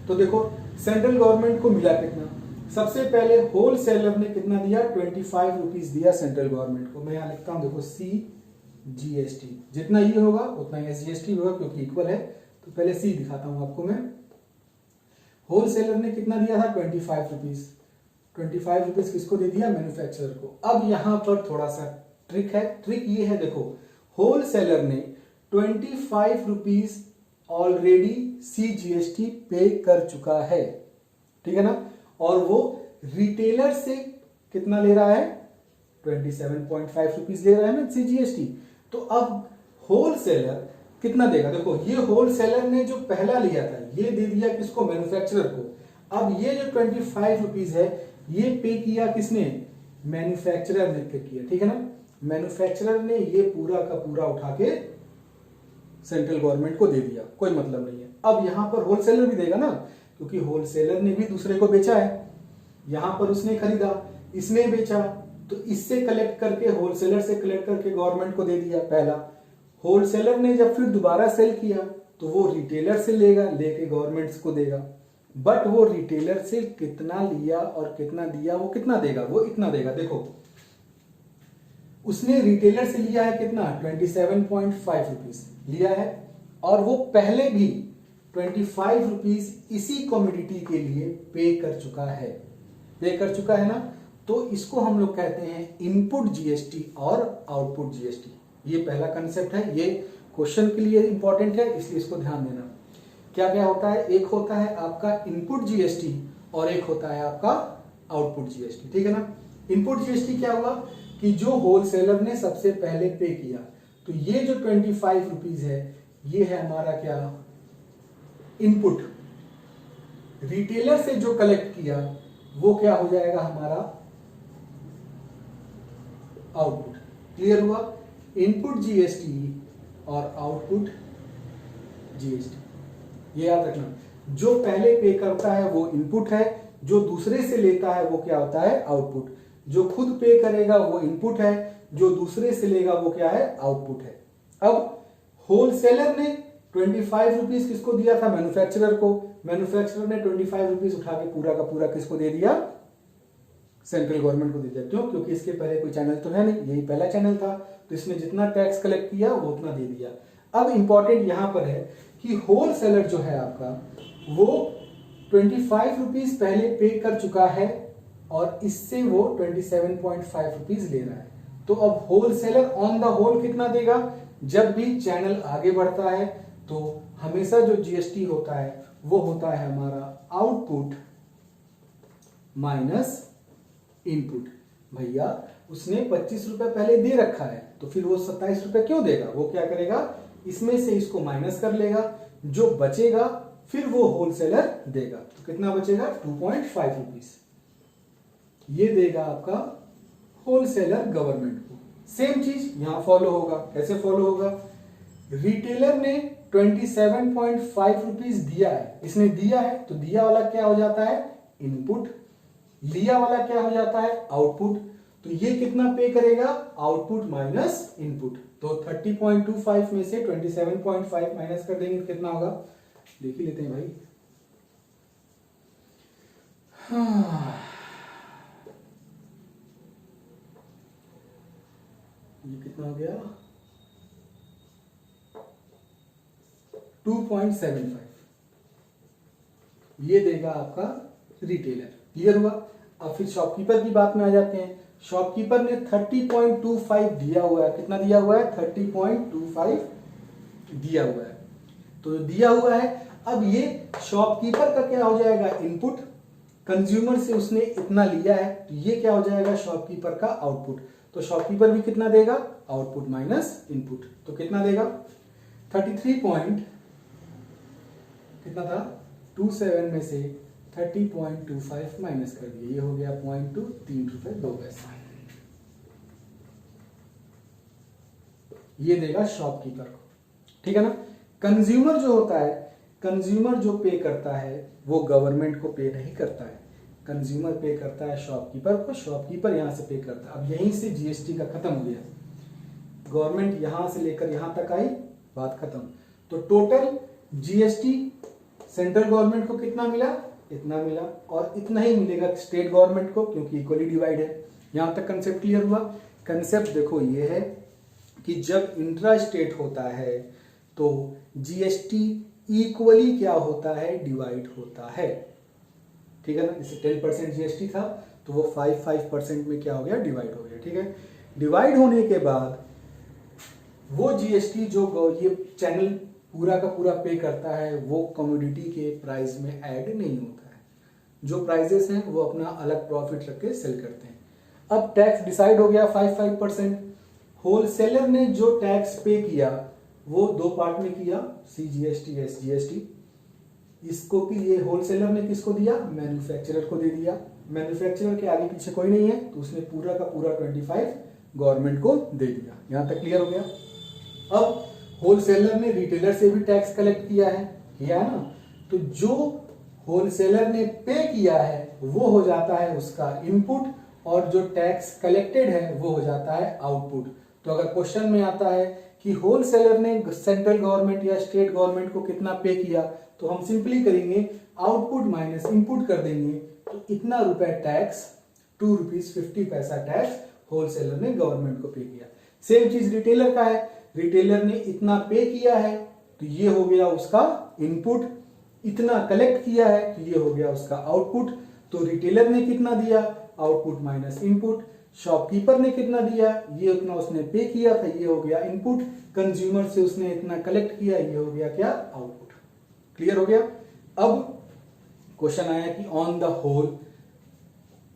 तो देखो सेंट्रल गवर्नमेंट को मिला कितना। सबसे पहले होलसेलर ने कितना दिया? 25 रुपीज दिया सेंट्रल गवर्नमेंट को। मैं यहां लिखता हूं, देखो सी जीएसटी, जितना ये होगा उतना ही जीएसटी होगा क्योंकि इक्वल है। तो पहले सी दिखाता हूं आपको मैं। होलसेलर ने कितना दिया था? 25 रुपीज। 25 रुपीज किसको दे दिया? मैन्युफैक्चरर को। अब यहां पर थोड़ा सा ट्रिक है। ट्रिक ये है, देखो होलसेलर ने 25 रुपीज ऑलरेडी सी जीएसटी पे कर चुका है, ठीक है ना। और वो रिटेलर से कितना ले रहा है? 27.5 रुपीज ले रहा है ना सी जीएसटी। तो अब होलसेलर कितना देगा? देखो ये होलसेलर ने जो पहला लिया था ये दे दिया किसको? मैन्युफैक्चरर को। अब ये जो 25 रुपीज है ये पे किया किसने? मैन्युफैक्चरर ने पे किया, ठीक है ना। मैन्युफैक्चरर ने ये पूरा का पूरा उठा के सेंट्रल गवर्नमेंट को दे दिया, कोई मतलब नहीं है। अब यहां पर होलसेलर भी देगा ना, क्योंकि होलसेलर ने भी दूसरे को बेचा है। यहां पर उसने खरीदा, इसने बेचा, तो इससे कलेक्ट करके होलसेलर से कलेक्ट करके गवर्नमेंट को दे दिया पहला। होलसेलर ने जब फिर दोबारा सेल किया तो वो रिटेलर से लेगा, लेके गवर्नमेंट को देगा। बट वो रिटेलर से कितना लिया और कितना दिया, वो कितना देगा, वो इतना देगा। देखो उसने रिटेलर से लिया है कितना, 27.5 रुपीज लिया है, और वो पहले भी 25 रुपीज इसी कमोडिटी के लिए पे कर चुका है ना। तो इसको हम लोग कहते हैं इनपुट जीएसटी और आउटपुट जीएसटी। ये पहला कंसेप्ट है, ये क्वेश्चन के लिए इंपॉर्टेंट है, इसलिए इसको ध्यान देना। क्या क्या होता है, एक होता है आपका इनपुट जीएसटी और एक होता है आपका आउटपुट जीएसटी, ठीक है ना। इनपुट जीएसटी क्या हुआ कि जो होलसेलर ने सबसे पहले पे किया, तो ये जो 25 रुपीज है ये है हमारा क्या, इनपुट। रिटेलर से जो कलेक्ट किया वो क्या हो जाएगा हमारा आउटपुट। क्लियर हुआ, इनपुट जीएसटी और आउटपुट जीएसटी। ये याद रखना, जो पहले पे करता है वो इनपुट है, जो दूसरे से लेता है वो क्या होता है आउटपुट। जो खुद पे करेगा वो इनपुट है, जो दूसरे से लेगा वो क्या है आउटपुट है। अब होलसेलर ने 25 रुपीज किसको दिया था, मैन्युफैक्चरर को। मैन्युफैक्चरर ने 25 रुपीज उठा के पूरा का पूरा किसको दे दिया, सेंट्रल गवर्नमेंट को दे दिया। क्यों, क्योंकि इसके पहले कोई चैनल तो है नहीं, यही पहला चैनल था, तो इसने जितना टैक्स कलेक्ट किया वो उतना दे दिया। अब इंपॉर्टेंट यहां पर है कि होलसेलर जो है आपका वो 25 रुपीज पहले पे कर चुका है और इससे वो 27.5 रुपीज ले रहा है। तो अब होलसेलर ऑन द होल कितना देगा, जब भी चैनल आगे बढ़ता है तो हमेशा जो जीएसटी होता है वो होता है हमारा आउटपुट माइनस इनपुट। भैया उसने 25 रुपए पहले दे रखा है, तो फिर वो 27 रुपए क्यों देगा, वो क्या करेगा, इसमें से इसको माइनस कर लेगा, जो बचेगा फिर वो होलसेलर देगा। तो कितना बचेगा, 2.5 रुपीज ये देगा आपका होलसेलर गवर्नमेंट को। सेम चीज यहां फॉलो होगा। कैसे फॉलो होगा, रिटेलर ने 27.5 रुपीज दिया है, इसने दिया है, तो दिया वाला क्या हो जाता है इनपुट, लिया वाला क्या हो जाता है आउटपुट। तो ये कितना पे करेगा, आउटपुट माइनस इनपुट। तो 30.25 में से 27.5 माइनस कर देंगे तो कितना होगा, देख ही लेते हैं भाई। ये कितना हो गया, 2.75 ये देगा आपका रिटेलर। क्लियर हुआ। अब फिर शॉपकीपर की बात में आ जाते हैं। शॉपकीपर ने 30.25 दिया हुआ है, कितना दिया हुआ है, 30.25 दिया हुआ है। तो दिया हुआ है, अब ये शॉपकीपर का क्या हो जाएगा इनपुट, कंज्यूमर से उसने इतना लिया है, तो ये क्या हो जाएगा शॉपकीपर का आउटपुट। तो शॉपकीपर भी कितना देगा, आउटपुट माइनस इनपुट। तो कितना देगा, 33 कितना था 27 में से 30.25 माइनस कर दिए, ये हो गया 0.2, 3 रुपए 2 पैसा। ये देगा शॉपकीपर को, ठीक है ना। कंज्यूमर जो होता है, कंज्यूमर जो पे करता है वो गवर्नमेंट को पे नहीं करता है, कंज्यूमर पे करता है शॉपकीपर को, शॉपकीपर यहां से पे करता है। अब यहीं से जीएसटी का खत्म हो गया, गवर्नमेंट यहां से लेकर यहां तक आई, बात खत्म। तो टोटल जीएसटी सेंट्रल गवर्नमेंट को कितना मिला, इतना मिला, और इतना ही मिलेगा स्टेट गवर्नमेंट को, क्योंकि इक्वली डिवाइड है। यहां तक कंसेप्ट क्लियर हुआ। कंसेप्ट देखो ये है कि जब इंट्रा स्टेट होता है तो जीएसटी इक्वली क्या होता है, डिवाइड होता है, ठीक है ना। जैसे 10% जीएसटी था तो वो 5% में क्या हो गया, डिवाइड हो गया, ठीक है। डिवाइड होने के बाद वो जीएसटी जो ये चैनल पूरा का पूरा पे करता है वो कमोडिटी के प्राइस में ऐड नहीं होता है। जो प्राइजेस हैं वो अपना अलग प्रॉफिट रख के सेल करते हैं। अब टैक्स डिसाइड हो गया 5%। होलसेलर ने जो टैक्स पे किया वो दो पार्ट में किया, सीजीएसटी एसजीएसटी। इसको कि ये होलसेलर ने किसको दिया, मैन्युफैक्चरर को दे दिया। मैन्युफैक्चरर के आगे पीछे कोई नहीं है तो उसने पूरा का पूरा 25 गवर्नमेंट को दे दिया। यहां तक क्लियर हो गया। अब होलसेलर ने रिटेलर से भी टैक्स कलेक्ट किया है ना, तो जो होलसेलर ने पे किया है वो हो जाता है उसका इनपुट, और जो टैक्स कलेक्टेड है वो हो जाता है आउटपुट। तो अगर क्वेश्चन में आता है कि होलसेलर ने सेंट्रल गवर्नमेंट या स्टेट गवर्नमेंट को कितना पे किया, तो हम सिंपली करेंगे आउटपुट माइनस इनपुट कर देंगे, तो इतना रुपए टैक्स, 2 रुपीज 50 पैसा टैक्स होलसेलर ने गवर्नमेंट को पे किया। सेम चीज रिटेलर का है, रिटेलर ने इतना पे किया है तो ये हो गया उसका इनपुट, इतना कलेक्ट किया है तो ये हो गया उसका आउटपुट। तो रिटेलर ने कितना दिया, आउटपुट माइनस इनपुट। शॉपकीपर ने कितना दिया, ये उतना उसने पे किया था, ये हो गया इनपुट। कंज्यूमर से उसने इतना कलेक्ट किया, ये हो गया क्या, आउटपुट। क्लियर हो गया। अब क्वेश्चन आया कि ऑन द होल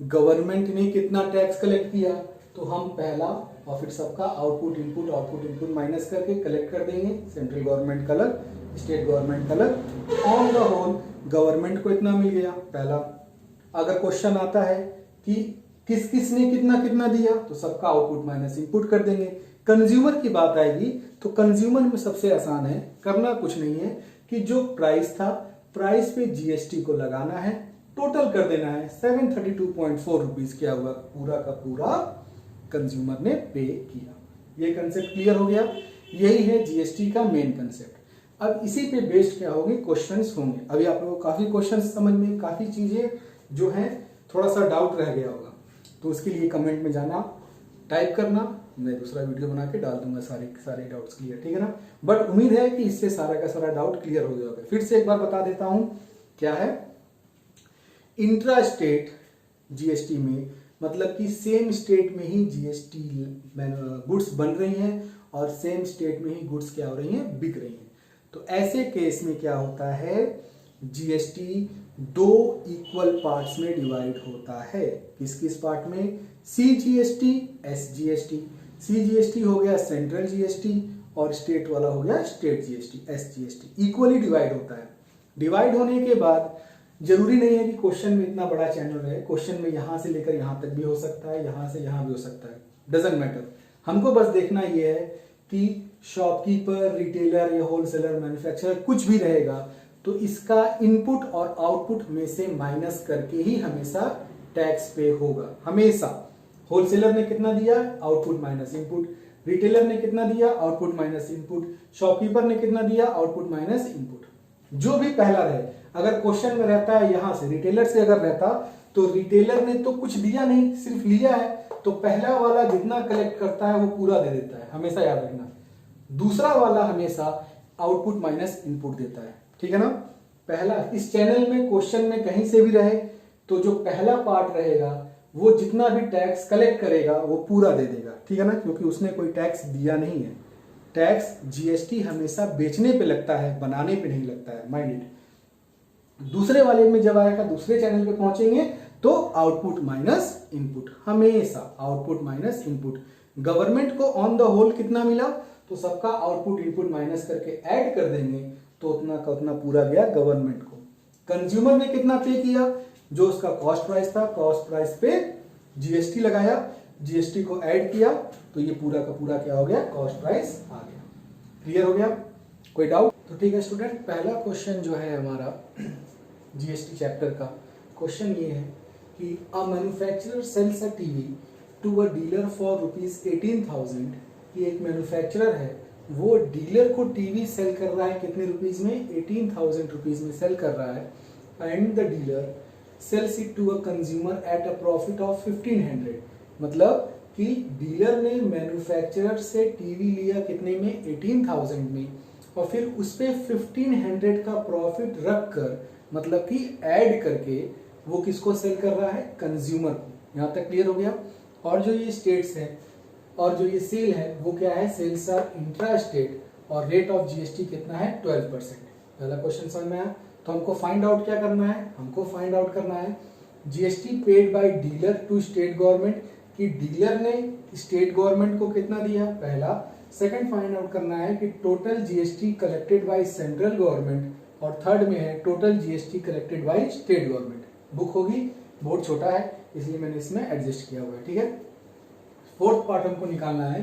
गवर्नमेंट ने कितना टैक्स कलेक्ट किया, तो हम पहला और फिर सबका आउटपुट इनपुट माइनस करके कलेक्ट कर देंगे। Central government colour, state government colour, on the whole government को इतना मिल गया पहला। अगर क्वेश्चन आता है कि किस किस ने कितना कितना दिया, तो सबका आउटपुट माइनस इनपुट कर देंगे। कंज्यूमर की बात आएगी तो कंज्यूमर में सबसे आसान है, करना कुछ नहीं है कि जो प्राइस था, प्राइस पे जीएसटी को लगाना है, टोटल कर देना है 732.4 रुपीज, क्या हुआ, पूरा का पूरा कंज्यूमर ने पे किया। ये कंसेप्ट क्लियर हो गया। यही है जीएसटी का मेन कंसेप्ट। अब इसी पे बेस्ड क्या होंगे, क्वेश्चंस होंगे। अभी आप लोगों को काफी क्वेश्चंस समझ में, काफी चीजें जो हैं थोड़ा सा डाउट रह गया होगा, तो उसके लिए कमेंट में जाना, टाइप करना, मैं दूसरा वीडियो बना के डाल दूंगा सारे डाउट्स क्लियर, ठीक है ना। बट उम्मीद है कि इससे सारा का सारा डाउट क्लियर हो गया होगा। फिर से एक बार बता देता हूं क्या है। इंट्रा स्टेट जीएसटी में मतलब कि सेम स्टेट में ही जीएसटी गुड्स बन रही हैं और सेम स्टेट में ही गुड्स क्या हो रही हैं, बिक रही हैं। तो ऐसे केस में क्या होता है, जीएसटी 2 इक्वल पार्ट्स में डिवाइड होता है। किस किस पार्ट में, सीजीएसटी, एसजीएसटी। सीजीएसटी हो गया सेंट्रल जीएसटी और स्टेट वाला हो गया state GST, SGST. Equally divide होता है। डिवाइड होने के बाद जरूरी नहीं है कि क्वेश्चन में इतना बड़ा चैनल है, क्वेश्चन में यहां से लेकर यहां तक भी हो सकता है, यहां से यहां भी हो सकता है, डजंट मैटर। हमको बस देखना यह है कि शॉपकीपर, रिटेलर या होलसेलर, मैन्युफैक्चरर कुछ भी रहेगा तो इसका इनपुट और आउटपुट में से माइनस करके ही हमेशा टैक्स पे होगा, हमेशा। होलसेलर ने कितना दिया, आउटपुट माइनस इनपुट। रिटेलर ने कितना दिया, आउटपुट माइनस इनपुट। शॉपकीपर ने कितना दिया, आउटपुट माइनस इनपुट। जो भी पहला रहे, अगर क्वेश्चन में रहता है यहां से रिटेलर से अगर रहता तो रिटेलर ने तो कुछ दिया नहीं, सिर्फ लिया है, तो पहला वाला जितना कलेक्ट करता है वो पूरा दे देता है, हमेशा याद रखना। दूसरा वाला हमेशा आउटपुट माइनस इनपुट देता है, ठीक है ना। पहला इस चैनल में क्वेश्चन में कहीं से भी रहे तो जो पहला पार्ट रहेगा वो जितना भी टैक्स कलेक्ट करेगा वो पूरा दे देगा, ठीक है ना, क्योंकि उसने कोई टैक्स दिया नहीं है। टैक्स जीएसटी हमेशा बेचने पे लगता है, बनाने पे नहीं लगता है, माइंड इट। दूसरे वाले में जब आएगा, दूसरे चैनल पे पहुंचेंगे तो आउटपुट माइनस इनपुट, हमेशा आउटपुट माइनस इनपुट। गवर्नमेंट को ऑन द होल कितना मिला, तो सबका आउटपुट इनपुट माइनस करके ऐड कर देंगे तो उतना का उतना पूरा गया गवर्नमेंट को। कंज्यूमर ने कितना पे किया, जो उसका कॉस्ट प्राइस था, कॉस्ट प्राइस पे जीएसटी लगाया, जीएसटी को ऐड किया तो ये पूरा का पूरा क्या हो गया, कॉस्ट प्राइस आ गया। क्लियर हो गया, कोई डाउट? तो ठीक है स्टूडेंट, पहला क्वेश्चन जो है हमारा जीएसटी चैप्टर का क्वेश्चन ये है कि a manufacturer sells a TV to a dealer for ₹18,000। कि एक मैन्युफैक्चरर है वो डीलर को टीवी सेल कर रहा है कितने रुपीज में, 18,000 रुपीज में सेल कर रहा है। And the dealer sells it to a consumer at a profit of 1500। मतलब कि डीलर ने मैन्युफैक्चरर से टीवी लिया कितने में, 18,000 में, और फिर उस पे 1500 का प्रॉफिट रख कर, मतलब कि ऐड करके वो किसको सेल कर रहा है, कंज्यूमर को। यहां तक क्लियर हो गया। और जो ये स्टेट्स है और जो ये सेल है वो क्या है, सेल्स आर इंट्रा स्टेट और रेट ऑफ जीएसटी कितना है, 12%। पहला क्वेश्चन समझ में आया। तो हमको फाइंड आउट क्या करना है, हमको फाइंड आउट करना है GST paid by dealer to state government, कि डीलर ने स्टेट गवर्नमेंट को कितना दिया, पहला। सेकंड फाइंड आउट करना है कि total GST collected by central government, और थर्ड में है total GST collected by state government. Book होगी, बोर्ड छोटा है इसलिए मैंने इसमें एडजस्ट किया हुआ है, ठीक है। फोर्थ पार्ट हमको निकालना है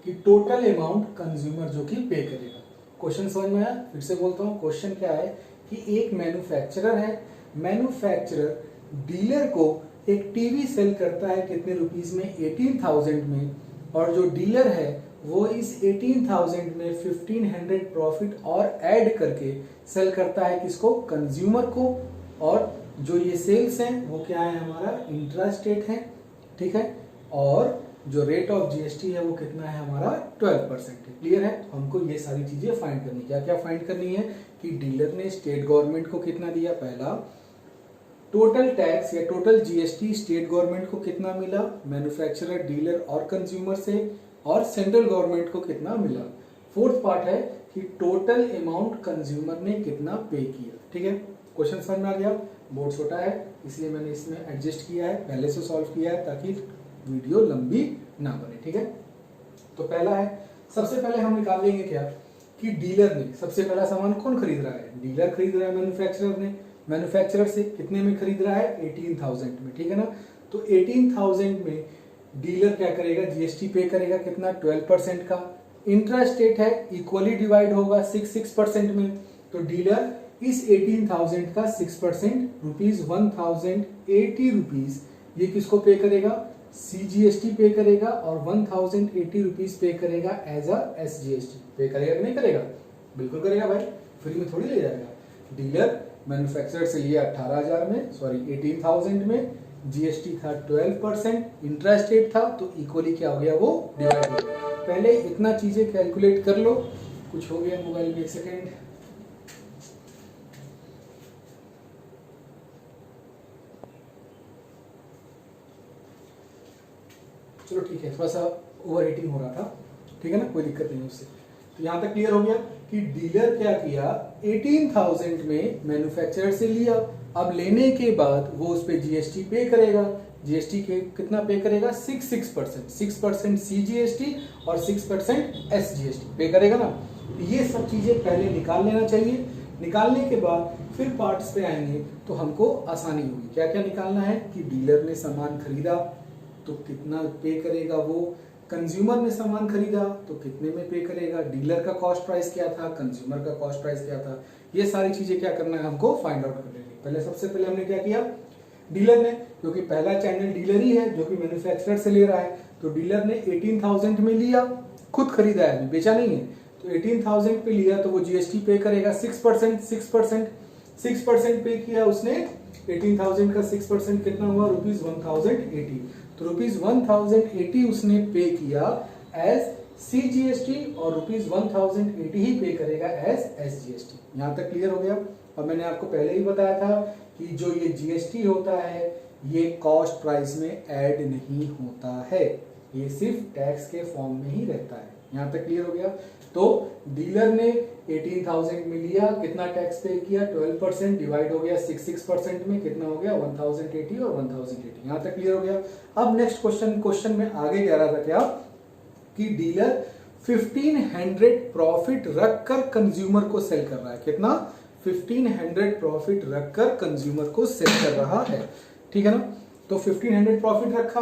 कि टोटल अमाउंट कंज्यूमर जो कि पे करेगा। क्वेश्चन समझ में आया, फिर से बोलता हूँ। क्वेश्चन क्या है कि एक मैन्युफैक्चरर है, मैन्युफैक्चरर डीलर को एक टीवी सेल करता है कितने रुपीस में, 18,000 में, और जो डीलर है वो इस 18,000 में 1500 प्रॉफिट और ऐड करके सेल करता है किसको, कंज्यूमर को। और जो ये सेल्स हैं वो क्या है, हमारा इंट्रा स्टेट है, ठीक है। और जो रेट ऑफ जीएसटी है वो कितना है हमारा 12% है। क्लियर है। हमको ये सारी चीजें फाइंड करनी, क्या क्या फाइंड करनी है कि डीलर ने स्टेट गवर्नमेंट को कितना दिया, पहला टोटल टैक्स या टोटल जीएसटी स्टेट गवर्नमेंट को कितना मिला, मैन्युफैक्चरर, डीलर और कंज्यूमर से, और सेंट्रल गवर्नमेंट को कितना मिला। फोर्थ पार्ट है कि टोटल अमाउंट कंज्यूमर ने कितना पे किया। ठीक है, क्वेश्चन समझ में आ गया। बोर्ड छोटा है इसलिए मैंने इसमें एडजस्ट किया है, पहले से सॉल्व किया है ताकि वीडियो लंबी ना बने। ठीक है, तो पहला है, सबसे पहले हम निकाल लेंगे क्या कि डीलर ने सबसे पहला सामान कौन खरीद रहा है, डीलर खरीद रहा है मैन्युफैक्चरर ने। मैन्युफैक्चरर से कितने में खरीद रहा है, 18,000 में। ठीक है ना, तो 18,000 में डीलर क्या करेगा, जीएसटी पे करेगा कितना, 12% का। इंट्रा स्टेट है, इक्वली डिवाइड होगा 6% में। तो डीलर इस 18,000 का 6% रुपीज 1,080 रुपीज ये किसको पे करेगा, सीजीएसटी पे करेगा, और 1,080 रुपीज पे करेगा एज अ एसजीएसटी। पे करेगा कि नहीं करेगा, बिल्कुल करेगा भाई, फ्री में थोड़ी ले जाएगा। डीलर मैन्युफैक्चरर से लिया 18,000 में, सॉरी 18,000 में, जीएसटी था 12%, इंट्रा स्टेट था, तो इक्वली क्या हो गया, वो डिवाइड हो गया। पहले इतना चीजें कैलकुलेट कर लो। कुछ हो गया मोबाइल में, एक सेकेंड। चलो ठीक है, थोड़ा सा ओवर हीटिंग हो रहा था, ठीक है ना, कोई दिक्कत नहीं उससे। तो यहां तक क्लियर हो गया कि डीलर क्या किया, 18,000 में मैन्युफैक्चरर से लिया, अब लेने के बाद वो उस पर जीएसटी पे करेगा। जीएसटी के कितना पे करेगा, 6% सीजीएसटी और 6% एसजीएसटी पे करेगा ना। ये सब चीजें पहले निकाल लेना चाहिए। निकालने के बाद फिर पार्ट्स पे आएंगे तो हमको आसानी होगी। क्या क्या निकालना है कि डीलर ने सामान खरीदा तो कितना पे करेगा वो, कंज्यूमर ने सामान खरीदा तो कितने में पे करेगा, डीलर का कॉस्ट प्राइस क्या था, कंज्यूमर का कॉस्ट प्राइस क्या था। ये सारी चीजें क्या करना है हमको फाइंड आउट कर लेंगे। पहले सबसे पहले हमने क्या किया, डीलर ने, क्योंकि पहला चैनल डीलर ही है जो कि मैन्युफैक्चरर से ले रहा है, तो डीलर ने 18,000 में लिया, खुद खरीदा है, बेचा नहीं है, तो 18,000 पे लिया तो वो जीएसटी पे करेगा 6% पे किया उसने। 18,000 का 6% कितना हुआ, रुपीज 1,080। तो रुपीज 1,080 उसने पे किया एज सीजीएसटी और रुपीज 1,080 ही पे करेगा एज एसजीएसटी। यहां तक क्लियर हो गया। और मैंने आपको पहले ही बताया था कि जो ये जीएसटी होता है ये कॉस्ट प्राइस में ऐड नहीं होता है, ये सिर्फ टैक्स के फॉर्म में ही रहता है। यहां तक क्लियर हो गया। तो डीलर ने 18,000 में लिया, कितना टैक्स पे किया, 12%, डिवाइड हो गया 6% में, कितना हो गया 1,080 और 1,080। यहां तक क्लियर हो गया। अब नेक्स्ट क्वेश्चन में आगे कह रहा था क्या कि डीलर 1500 प्रॉफिट रखकर कंज्यूमर को सेल कर रहा है। कितना, 1500 प्रॉफिट रखकर कंज्यूमर को सेल कर रहा है। ठीक है ना, तो 1500 प्रॉफिट रखा,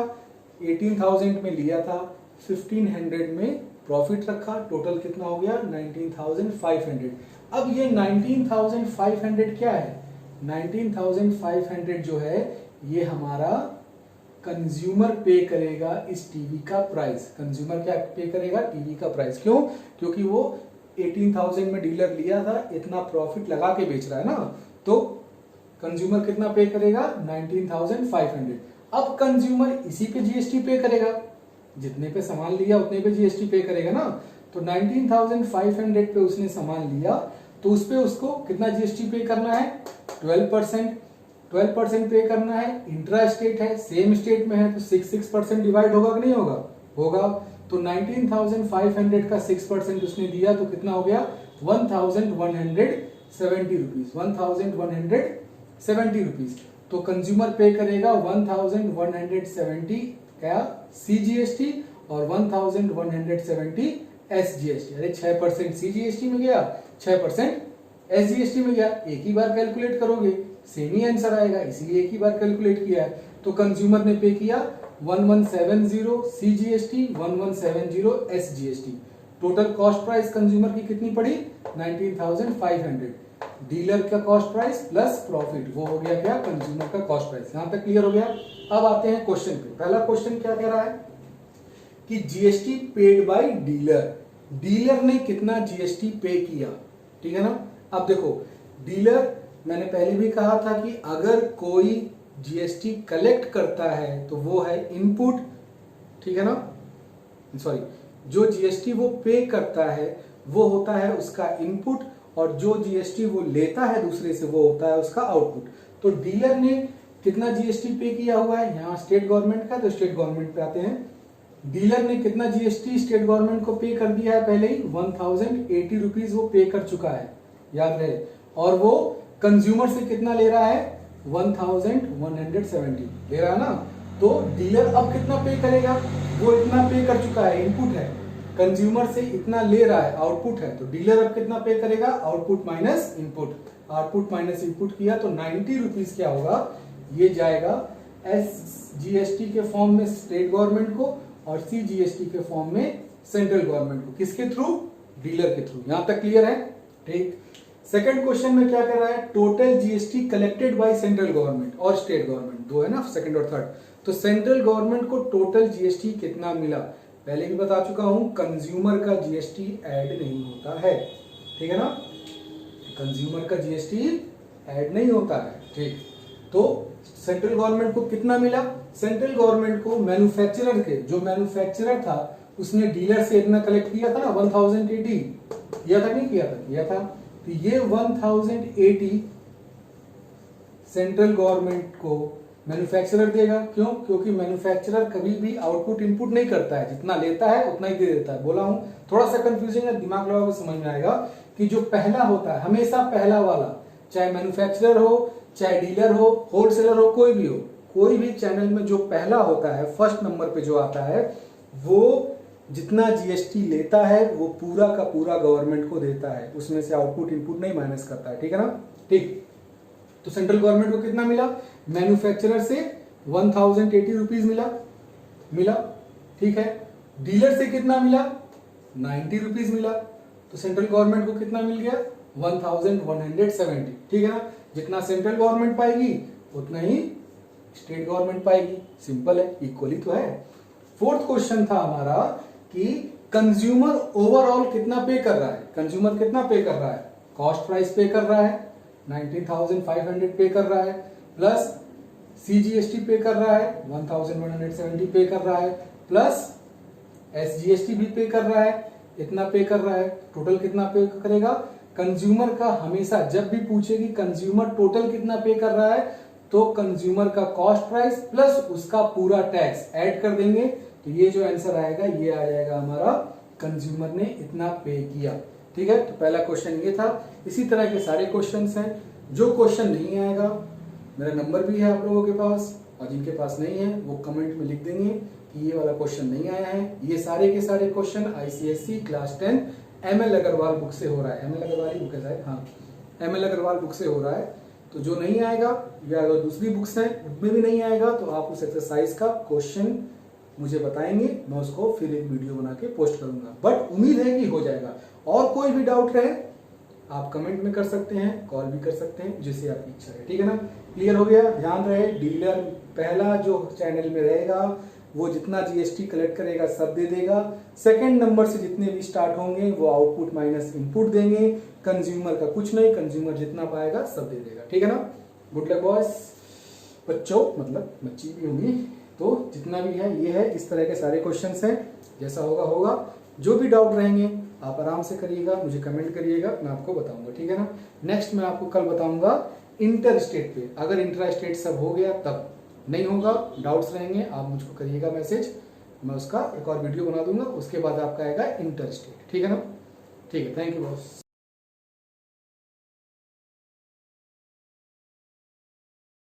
18,000 में लिया था, 1500 में प्रॉफिट रखा, टोटल कितना हो गया 19,500। अब ये 19,500 क्या है, 19,500 जो है ये हमारा कंज्यूमर पे करेगा इस टीवी का प्राइस। कंज्यूमर क्या पे करेगा, टीवी का प्राइस। क्यों, क्योंकि वो 18,000 में डीलर लिया था, इतना प्रॉफिट लगा के बेच रहा है ना, तो कंज्यूमर कितना पे करेगा 19,500। अब कंज्यूमर इसी पे जीएसटी पे करेगा, जितने पे सामान लिया उतने पे जीएसटी पे करेगा ना। तो 19,500 पे उसने सामान लिया तो उस पे उसको कितना जीएसटी पे करना है, 12% पे करना है। इंट्रा स्टेट है, सेम स्टेट में है, तो 6% डिवाइड होगा कि नहीं होगा, होगा। तो 19,500 का 6% उसने दिया तो कितना हो गया 1,170 रुपीज, 1,170 रुपीज। तो कंज्यूमर पे करेगा 1,170 क्या सीजीएसटी और 1,170 एसजीएसटी। अरे 6% सीजीएसटी में गया, 6% एसजीएसटी में गया, एक ही बार कैलकुलेट करोगे सेम ही आंसर आएगा, इसीलिए एक ही बार कैलकुलेट किया है। तो कंज्यूमर ने पे किया 1170 CGST, 1170 SGST. Total cost price consumer की कितनी पड़ी 19,500। डीलर का कॉस्ट प्राइस प्लस प्रॉफिट, वो हो गया क्या कंज्यूमर का कॉस्ट प्राइस। यहां तक क्लियर हो गया। अब आते हैं क्वेश्चन पे। पहला क्वेश्चन क्या कह रहा है कि GST paid by dealer, dealer ने कितना जीएसटी पे किया, ठीक है ना। अब देखो डीलर, मैंने पहले भी कहा था कि अगर कोई जीएसटी कलेक्ट करता है तो वो है इनपुट, ठीक है ना, सॉरी, जो जीएसटी वो पे करता है वो होता है उसका इनपुट, और जो जीएसटी वो लेता है दूसरे से वो होता है उसका आउटपुट। तो डीलर ने कितना जीएसटी पे किया हुआ है, यहाँ स्टेट गवर्नमेंट का, तो स्टेट गवर्नमेंट पे आते हैं। डीलर ने कितना जीएसटी स्टेट गवर्नमेंट को पे कर दिया है, पहले ही 1080 रुपीज वो पे कर चुका है, याद रहे। और वो कंज्यूमर से कितना ले रहा है, 1170 ले रहा है ना। तो डीलर अब कितना पे करेगा, वो इतना पे कर चुका है, इनपुट है, कंज्यूमर से इतना ले रहा है, आउटपुट है। तो डीलर अब कितना पे करेगा, output minus input, output minus input किया तो 90 रुपीज क्या होगा, ये जाएगा एसजीएसटी के फॉर्म में स्टेट गवर्नमेंट को और सीजीएसटी के फॉर्म में सेंट्रल गवर्नमेंट को। किसके थ्रू, डीलर के थ्रू। यहां तक क्लियर है, ठीक। सेकंड क्वेश्चन में क्या कर रहा है, total GST collected by central government और स्टेट गवर्नमेंट, दो है ना, सेकंड और थर्ड। तो सेंट्रल गवर्नमेंट को टोटल जीएसटी कितना मिला, पहले भी बता चुका हूं, कंज्यूमर का जीएसटी ऐड नहीं होता है, ठीक है ना, कंज्यूमर का जीएसटी ऐड नहीं होता है, ठीक। तो सेंट्रल गवर्नमेंट को कितना मिला, सेंट्रल गवर्नमेंट को मैन्युफैक्चरर के, जो मैन्युफैक्चरर था उसने डीलर से इतना कलेक्ट किया था ना, 1080 किया था, नहीं किया था, किया था। तो ये 1080 सेंट्रल गवर्नमेंट को मैन्युफैक्चरर देगा, क्यों, क्योंकि मैन्युफैक्चरर कभी भी आउटपुट इनपुट नहीं करता है, जितना लेता है उतना ही दे देता है। बोला हूं, थोड़ा सा कंफ्यूजन है, दिमाग लगाओगे समझ में आएगा कि जो पहला होता है हमेशा पहला वाला, चाहे मैन्युफैक्चरर हो, चाहे डीलर हो, होलसेलर हो, कोई भी हो, कोई भी चैनल में जो पहला होता है, फर्स्ट नंबर पे जो आता है, वो जितना जीएसटी लेता है वो पूरा का पूरा गवर्नमेंट को देता है, उसमें से आउटपुट इनपुट नहीं माइनस करता है, ठीक है ना, ठीक। तो सेंट्रल गवर्नमेंट को कितना मिला, मैन्युफैक्चरर से 1080 रुपीज मिला, ठीक है। डीलर से कितना मिला, 90 रुपीज मिला। तो सेंट्रल गवर्नमेंट को कितना मिल गया, 1170, ठीक है ना। जितना सेंट्रल गवर्नमेंट पाएगी उतना ही स्टेट गवर्नमेंट पाएगी, सिंपल है, इक्वली तो है। फोर्थ क्वेश्चन था हमारा कि कंज्यूमर ओवरऑल कितना पे कर रहा है, कंज्यूमर कितना पे कर रहा है, कॉस्ट प्राइस पे कर रहा है 19,500 पे कर रहा है, प्लस सीजीएसटी पे कर रहा है 1170 पे कर रहा है, प्लस एसजीएसटी भी पे कर रहा है, इतना पे कर रहा है। टोटल कितना पे करेगा, कंज्यूमर का हमेशा जब भी पूछेगी कंज्यूमर टोटल कितना पे कर रहा है, तो कंज्यूमर का कॉस्ट प्राइस प्लस उसका पूरा टैक्स ऐड कर देंगे, तो ये जो आंसर आएगा ये आ जाएगा हमारा, कंज्यूमर ने इतना पे किया, ठीक है। तो पहला क्वेश्चन ये था। इसी तरह के सारे क्वेश्चंस हैं। जो क्वेश्चन नहीं आएगा, मेरा नंबर भी है आप लोगों के पास, और जिनके पास नहीं है वो कमेंट में लिख देंगे कि ये वाला क्वेश्चन नहीं आया है। ये सारे के सारे question ICSC class 10 ML Agarwal book से हो रहा है, एमएल अग्रवाल की बुक है शायद, हाँ, एमएल अग्रवाल बुक से हो रहा है। तो जो नहीं आएगा या अगर दूसरी बुक्स हैं उनमें भी नहीं आएगा, तो आप उस एक्सरसाइज का क्वेश्चन मुझे बताएंगे, मैं उसको फिर एक वीडियो बना के पोस्ट करूंगा। बट उम्मीद है कि हो जाएगा। और कोई भी डाउट रहे आप कमेंट में कर सकते हैं, कॉल भी कर सकते हैं, जैसे आपकी इच्छा है, ठीक है ना। क्लियर हो गया, ध्यान रहे, डीलर पहला जो चैनल में रहेगा वो जितना जीएसटी कलेक्ट करेगा सब दे देगा। सेकंड नंबर से जितने भी स्टार्ट होंगे वो आउटपुट माइनस इनपुट देंगे। कंज्यूमर का कुछ नहीं, कंज्यूमर जितना पाएगा सब दे देगा, ठीक है ना। गुड लक बॉयज, बच्चों मतलब बच्ची भी होंगी, तो जितना भी है ये है, इस तरह के सारे क्वेश्चंस हैं। जैसा होगा होगा, जो भी डाउट रहेंगे आप आराम से करिएगा, मुझे कमेंट करिएगा, मैं आपको बताऊंगा, ठीक है ना। नेक्स्ट मैं आपको कल बताऊंगा इंटर स्टेट पे, अगर इंट्रा स्टेट सब हो गया तब, नहीं होगा डाउट्स रहेंगे आप मुझको करिएगा मैसेज, मैं उसका एक और वीडियो बना दूंगा। उसके बाद आपका आएगा इंटर स्टेट, ठीक है ना। ठीक है, थैंक यू बॉस।